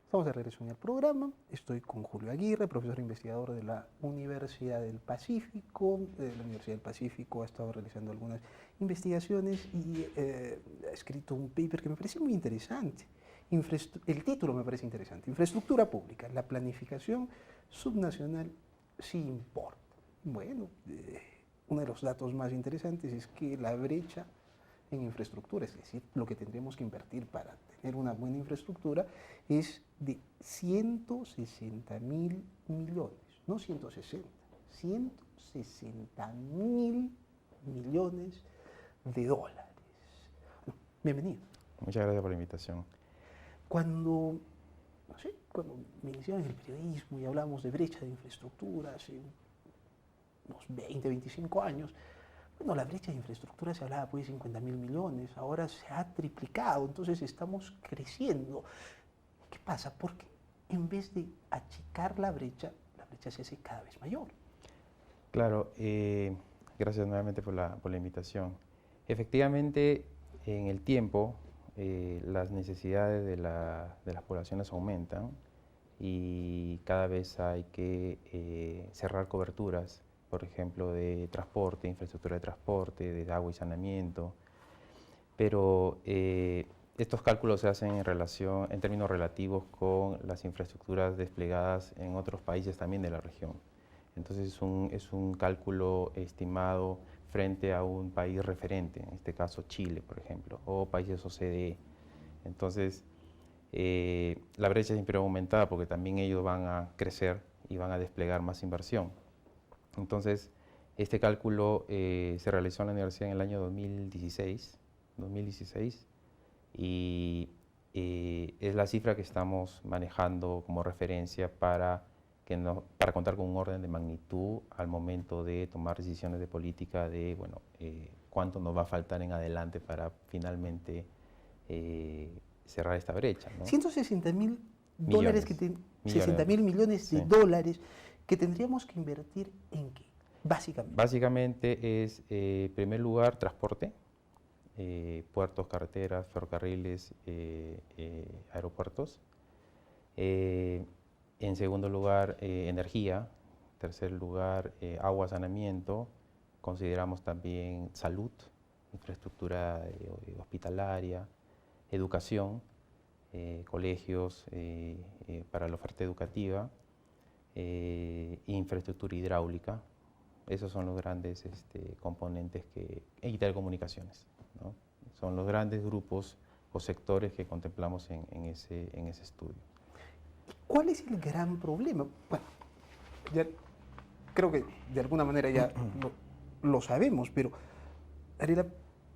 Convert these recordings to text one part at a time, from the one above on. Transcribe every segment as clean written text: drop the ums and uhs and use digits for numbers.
Estamos de regreso en el programa. Estoy con Julio Aguirre, profesor investigador de la Universidad del Pacífico. La Universidad del Pacífico ha estado realizando algunas investigaciones y ha escrito un paper que me parece muy interesante. El título me parece interesante. Infraestructura pública, la planificación subnacional sí importa. Bueno, uno de los datos más interesantes es que la brecha en infraestructura, es decir, lo que tendremos que invertir para tener una buena infraestructura es de 160.000 millones, no 160, 160.000 millones de dólares. Bienvenido. Muchas gracias por la invitación. Cuando, no sé, cuando me iniciaba en el periodismo y hablamos de brecha de infraestructura hace unos 20, 25 años, bueno, la brecha de infraestructura se hablaba pues de 50.000 millones, ahora se ha triplicado, entonces estamos creciendo. ¿Qué pasa? Porque en vez de achicar la brecha se hace cada vez mayor. Claro, gracias nuevamente por la invitación. Efectivamente, en el tiempo, las necesidades de las poblaciones aumentan y cada vez hay que cerrar coberturas, por ejemplo, de transporte, infraestructura de transporte, de agua y saneamiento, pero estos cálculos se hacen en términos relativos con las infraestructuras desplegadas en otros países también de la región. Entonces es un cálculo estimado frente a un país referente, en este caso Chile, por ejemplo, o países OCDE. Entonces la brecha siempre aumentada porque también ellos van a crecer y van a desplegar más inversión. Entonces este cálculo se realizó en la universidad en el año 2016 y es la cifra que estamos manejando como referencia para contar con un orden de magnitud al momento de tomar decisiones de política de, bueno, cuánto nos va a faltar en adelante para finalmente cerrar esta brecha, ¿no? 160.000 dólares, 60.000 millones de sí. dólares que tendríamos que invertir ¿en qué? Básicamente. Básicamente es, en primer lugar, transporte, puertos, carreteras, ferrocarriles, aeropuertos. En segundo lugar, energía. En tercer lugar, agua, saneamiento. Consideramos también salud, infraestructura hospitalaria, educación, colegios para la oferta educativa, infraestructura hidráulica. Esos son los grandes componentes y telecomunicaciones, ¿no? Son los grandes grupos o sectores que contemplamos en ese estudio. ¿Cuál es el gran problema? Bueno, ya creo que de alguna manera ya lo sabemos, pero haré la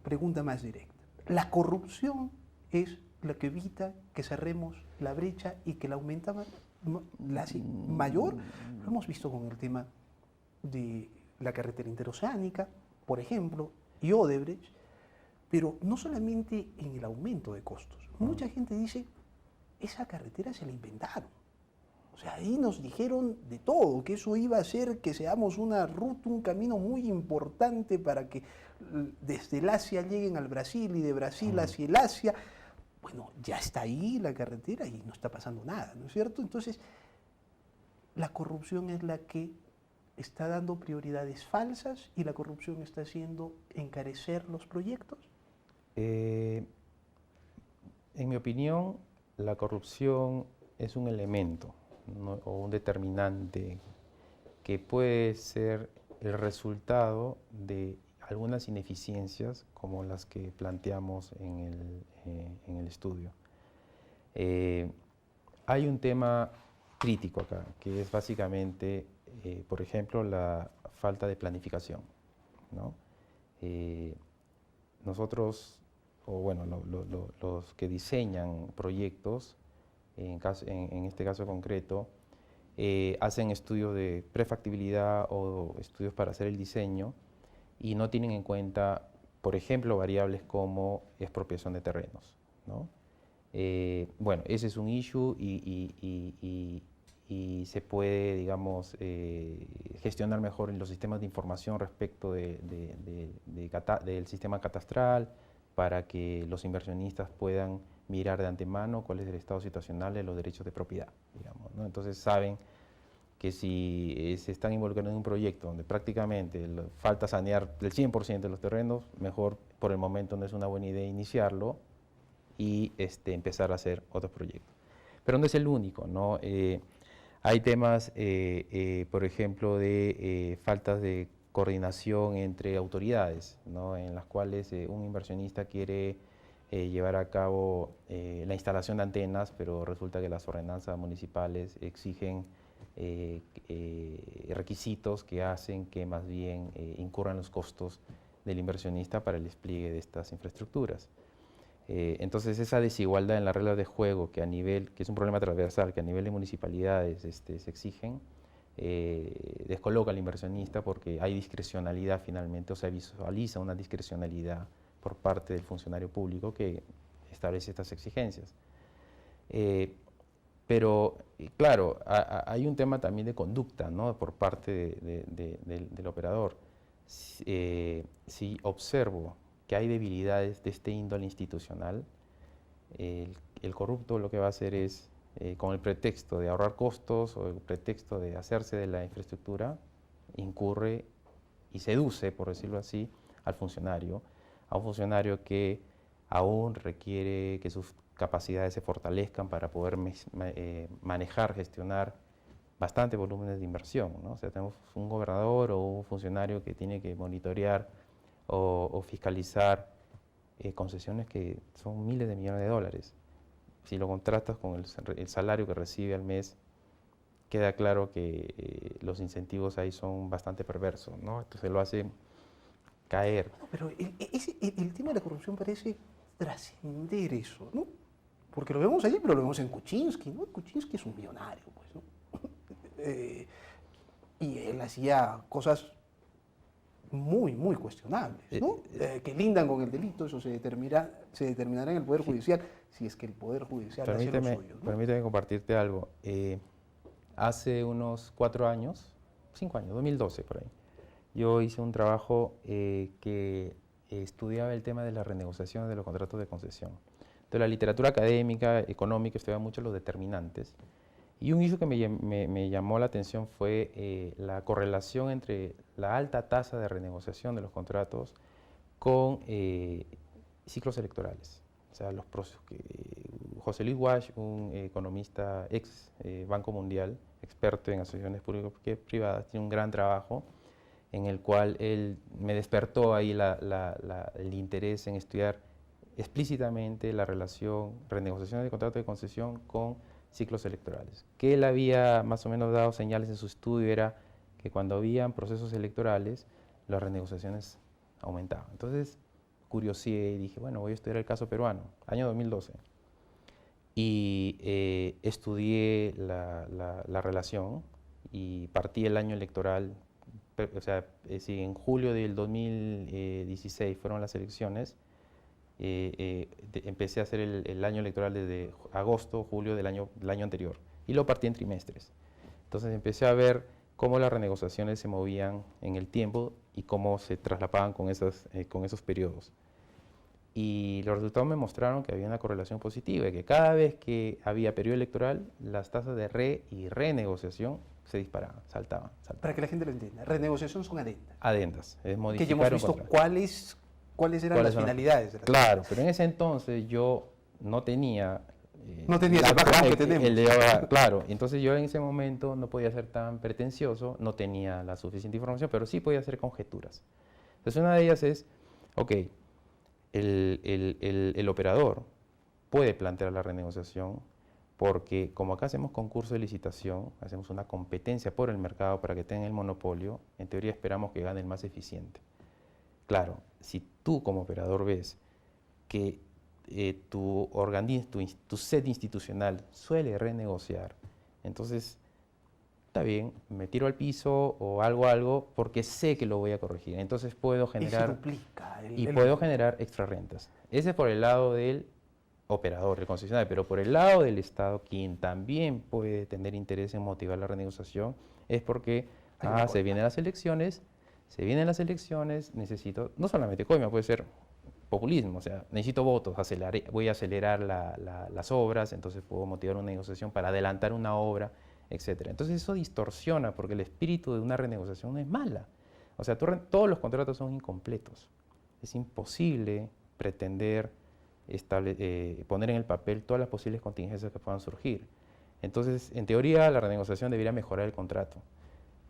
pregunta más directa. ¿La corrupción es la que evita que cerremos la brecha y que la aumenta la hace mayor? Lo hemos visto con el tema de la carretera interoceánica, por ejemplo, y Odebrecht, pero no solamente en el aumento de costos. Mucha gente dice, esa carretera se la inventaron. O sea, ahí nos dijeron de todo, que eso iba a hacer que seamos una ruta, un camino muy importante para que desde el Asia lleguen al Brasil y de Brasil hacia el Asia. Bueno, ya está ahí la carretera y no está pasando nada, ¿no es cierto? Entonces, la corrupción es la que está dando prioridades falsas y la corrupción está haciendo encarecer los proyectos. En mi opinión, la corrupción es un elemento, ¿no? O un determinante que puede ser el resultado de algunas ineficiencias como las que planteamos en el estudio. Hay un tema crítico acá, que es básicamente, por ejemplo, la falta de planificación, ¿no? Nosotros, o bueno, los que diseñan proyectos, en este caso concreto, hacen estudios de prefactibilidad o estudios para hacer el diseño y no tienen en cuenta, por ejemplo, variables como expropiación de terrenos, ¿no? Bueno, ese es un issue y se puede, digamos, gestionar mejor en los sistemas de información respecto del sistema catastral para que los inversionistas puedan mirar de antemano cuál es el estado situacional de los derechos de propiedad, digamos, ¿no? Entonces saben que si se están involucrando en un proyecto donde prácticamente falta sanear el 100% de los terrenos, mejor por el momento no es una buena idea iniciarlo y empezar a hacer otros proyectos. Pero no es el único, ¿no? Hay temas, por ejemplo, de faltas de coordinación entre autoridades, ¿no? En las cuales un inversionista quiere llevar a cabo la instalación de antenas, pero resulta que las ordenanzas municipales exigen requisitos que hacen que más bien incurran los costos del inversionista para el despliegue de estas infraestructuras. Entonces esa desigualdad en las reglas de juego que es un problema transversal, que a nivel de municipalidades se exigen, descoloca al inversionista porque hay discrecionalidad finalmente, o se visualiza una discrecionalidad por parte del funcionario público que establece estas exigencias. Pero, claro, hay un tema también de conducta, ¿no? Por parte del operador. Si observo que hay debilidades de este índole institucional, el corrupto lo que va a hacer es, con el pretexto de ahorrar costos o el pretexto de hacerse de la infraestructura, incurre y seduce, por decirlo así, a un funcionario que aún requiere que sus capacidades se fortalezcan para poder manejar, gestionar bastante volúmenes de inversión, ¿no? O sea, tenemos un gobernador o un funcionario que tiene que monitorear o fiscalizar concesiones que son miles de millones de dólares. Si lo contrastas con el salario que recibe al mes, queda claro que los incentivos ahí son bastante perversos, ¿no? Entonces lo hace caer. No, pero el tema de la corrupción parece trascender eso, ¿no? Porque lo vemos allí, pero lo vemos en Kuczynski, ¿no? Kuczynski es un millonario, pues, ¿no? Y él hacía cosas muy, muy cuestionables, ¿no? Que lindan con el delito, eso se determinará en el Poder Judicial, si es que el Poder Judicial hace lo suyo, ¿no? Permíteme compartirte algo. Hace unos 4 años, 5 años, 2012 por ahí, yo hice un trabajo que estudiaba el tema de la renegociación de los contratos de concesión. Entonces, la literatura académica, económica, estudia mucho los determinantes. Y un issue que me llamó la atención fue la correlación entre la alta tasa de renegociación de los contratos con ciclos electorales. O sea, los procesos que José Luis Wash, un economista ex Banco Mundial, experto en asociaciones público-privadas, tiene un gran trabajo en el cual él me despertó ahí el interés en estudiar explícitamente la relación, renegociación de contratos de concesión con ciclos electorales. Que él había más o menos dado señales en su estudio era que cuando habían procesos electorales, las renegociaciones aumentaban. Entonces, curiosé y dije, bueno, voy a estudiar el caso peruano, año 2012. Y estudié la relación y partí el año electoral, o sea, si en julio del 2016 fueron las elecciones, empecé a hacer el año electoral desde agosto, julio del año anterior y lo partí en trimestres. Entonces empecé a ver cómo las renegociaciones se movían en el tiempo y cómo se traslapaban con esos periodos. Y los resultados me mostraron que había una correlación positiva y que cada vez que había periodo electoral, las tasas de renegociación se disparaban, saltaban. Para que la gente lo entienda, renegociación son adendas. Adendas, es modificar que ya hemos visto cuáles eran las finalidades. Claro, pero en ese entonces yo no tenía... no tenía el background que tenemos. Claro, entonces yo en ese momento no podía ser tan pretencioso, no tenía la suficiente información, pero sí podía hacer conjeturas. Entonces una de ellas es, ok, el operador puede plantear la renegociación porque como acá hacemos concurso de licitación, hacemos una competencia por el mercado para que tenga el monopolio, en teoría esperamos que gane el más eficiente. Claro, si tú como operador ves que tu organismo, tu sede institucional suele renegociar, entonces está bien, me tiro al piso o algo porque sé que lo voy a corregir. Entonces puedo generar puedo generar extra rentas. Ese es por el lado del operador, el concesionario, pero por el lado del Estado, quien también puede tener interés en motivar la renegociación, es porque se vienen las elecciones, necesito, no solamente coima, puede ser populismo, o sea, necesito votos, voy a acelerar las obras, entonces puedo motivar una negociación para adelantar una obra, etcétera. Entonces eso distorsiona porque el espíritu de una renegociación no es mala. O sea, todos los contratos son incompletos. Es imposible pretender poner en el papel todas las posibles contingencias que puedan surgir. Entonces, en teoría, la renegociación debería mejorar el contrato.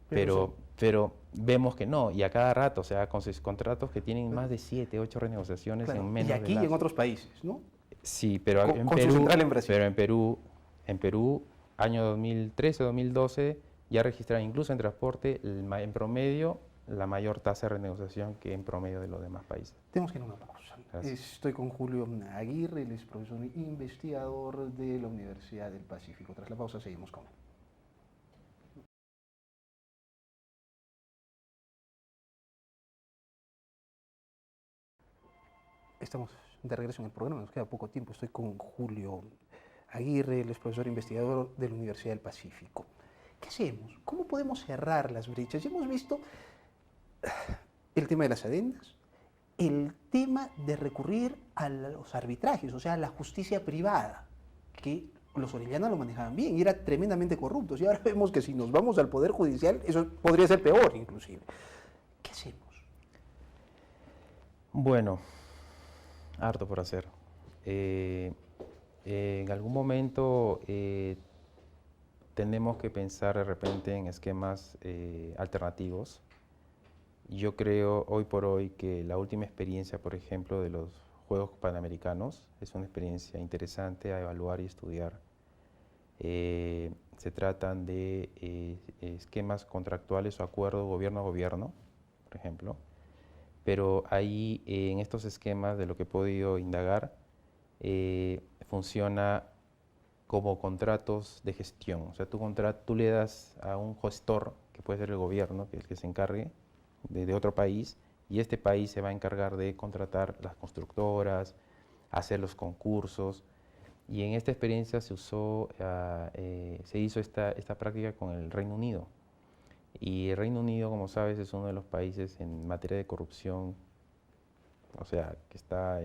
Pero vemos que no, y a cada rato, o sea, con sus contratos que tienen más de 7, 8 renegociaciones claro, en menos y aquí de y en otros países, ¿no? Sí, pero Con su central en Brasil. Pero en Perú, año 2013, 2012, ya registraron incluso en transporte, en promedio, la mayor tasa de renegociación que en promedio de los demás países. Tenemos que ir a una pausa. Gracias. Estoy con Julio Aguirre, él es profesor investigador de la Universidad del Pacífico. Tras la pausa seguimos con él. Estamos de regreso en el programa, nos queda poco tiempo. Estoy con Julio Aguirre, él es profesor investigador de la Universidad del Pacífico. ¿Qué hacemos? ¿Cómo podemos cerrar las brechas? Ya hemos visto el tema de las adendas, el tema de recurrir a los arbitrajes, o sea, a la justicia privada, que los orellanos lo manejaban bien y eran tremendamente corruptos. Y ahora vemos que si nos vamos al Poder Judicial, eso podría ser peor inclusive. ¿Qué hacemos? Bueno, harto por hacer. En algún momento tenemos que pensar de repente en esquemas alternativos. Yo creo hoy por hoy que la última experiencia, por ejemplo, de los Juegos Panamericanos es una experiencia interesante a evaluar y estudiar. Se tratan de esquemas contractuales o acuerdos gobierno a gobierno, por ejemplo. Pero ahí, en estos esquemas, de lo que he podido indagar, funciona como contratos de gestión. O sea, tú le das a un gestor, que puede ser el gobierno, que es el que se encargue de otro país, y este país se va a encargar de contratar las constructoras, hacer los concursos. Y en esta experiencia se hizo esta práctica con el Reino Unido. Y el Reino Unido, como sabes, es uno de los países en materia de corrupción, o sea, que está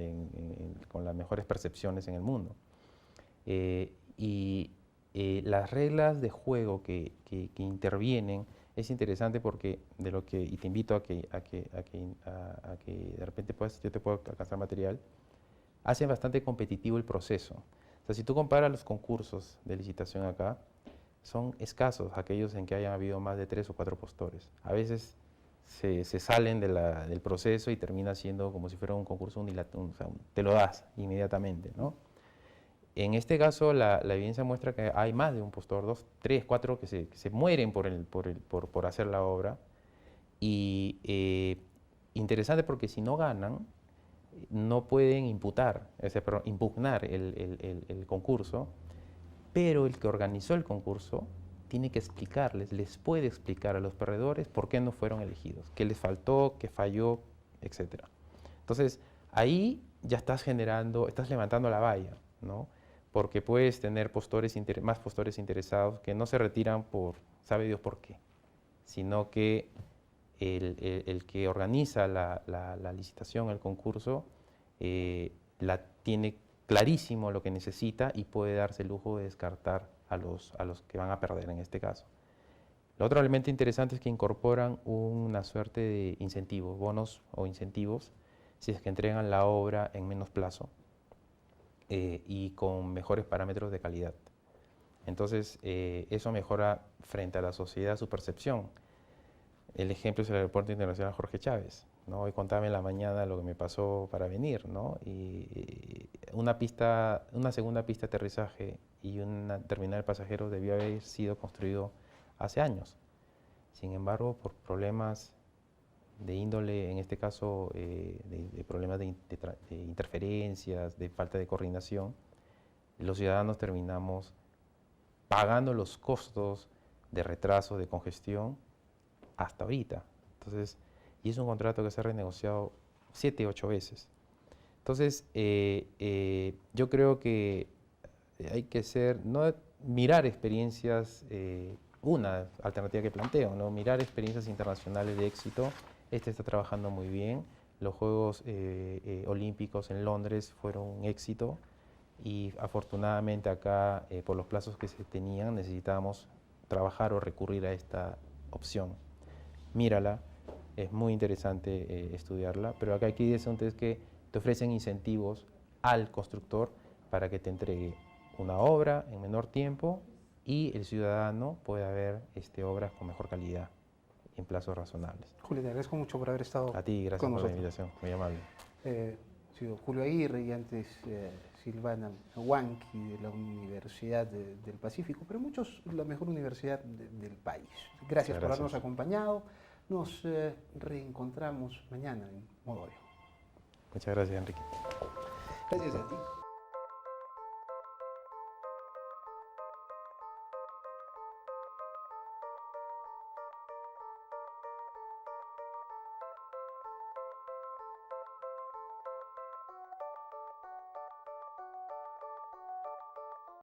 con las mejores percepciones en el mundo. Las reglas de juego que intervienen es interesante porque y te invito a que de repente yo te puedo alcanzar material, hace bastante competitivo el proceso. O sea, si tú comparas los concursos de licitación acá, son escasos aquellos en que hayan habido más de 3 o 4 postores. A veces se salen del proceso y termina siendo como si fuera un concurso unilateral, o sea, te lo das inmediatamente, ¿no? En este caso, la evidencia muestra que hay más de un postor, 2, 3, 4 que se mueren por hacer la obra. Y interesante porque si no ganan, no pueden impugnar el concurso, pero el que organizó el concurso tiene que les puede explicar a los perdedores por qué no fueron elegidos, qué les faltó, qué falló, etc. Entonces, ahí ya estás levantando la valla, ¿no? Porque puedes tener más postores interesados que no se retiran por, sabe Dios por qué, sino que el que organiza la licitación, el concurso, tiene clarísimo lo que necesita y puede darse el lujo de descartar a los que van a perder en este caso. Lo otro elemento interesante es que incorporan una suerte de incentivos, bonos o incentivos, si es que entregan la obra en menos plazo y con mejores parámetros de calidad. Entonces, eso mejora frente a la sociedad su percepción. El ejemplo es el Aeropuerto Internacional Jorge Chávez, ¿no? Hoy contaba en la mañana lo que me pasó para venir, ¿no? Y una segunda pista de aterrizaje y una terminal de pasajeros debió haber sido construido hace años. Sin embargo, por problemas de índole, en este caso, de problemas de interferencias, de falta de coordinación, los ciudadanos terminamos pagando los costos de retraso, de congestión, hasta ahorita. Entonces, y es un contrato que se ha renegociado 7, 8 veces. Entonces, yo creo que hay que mirar experiencias, una alternativa que planteo, ¿no? Mirar experiencias internacionales de éxito. Este está trabajando muy bien. Los Juegos Olímpicos en Londres fueron un éxito y afortunadamente acá, por los plazos que se tenían, necesitábamos trabajar o recurrir a esta opción. Mírala, es muy interesante estudiarla, pero acá aquí es que te ofrecen incentivos al constructor para que te entregue una obra en menor tiempo y el ciudadano pueda ver obras con mejor calidad en plazos razonables. Julio, te agradezco mucho por haber estado A ti, gracias con por la nosotros. invitación, muy amable. Ha sido Julio Aguirre y antes Silvana Huanqui de la Universidad del Pacífico, pero muchos la mejor universidad del país. Gracias por habernos acompañado. Nos reencontramos mañana en Modo Orejo. Muchas gracias, Enrique. Gracias a ti.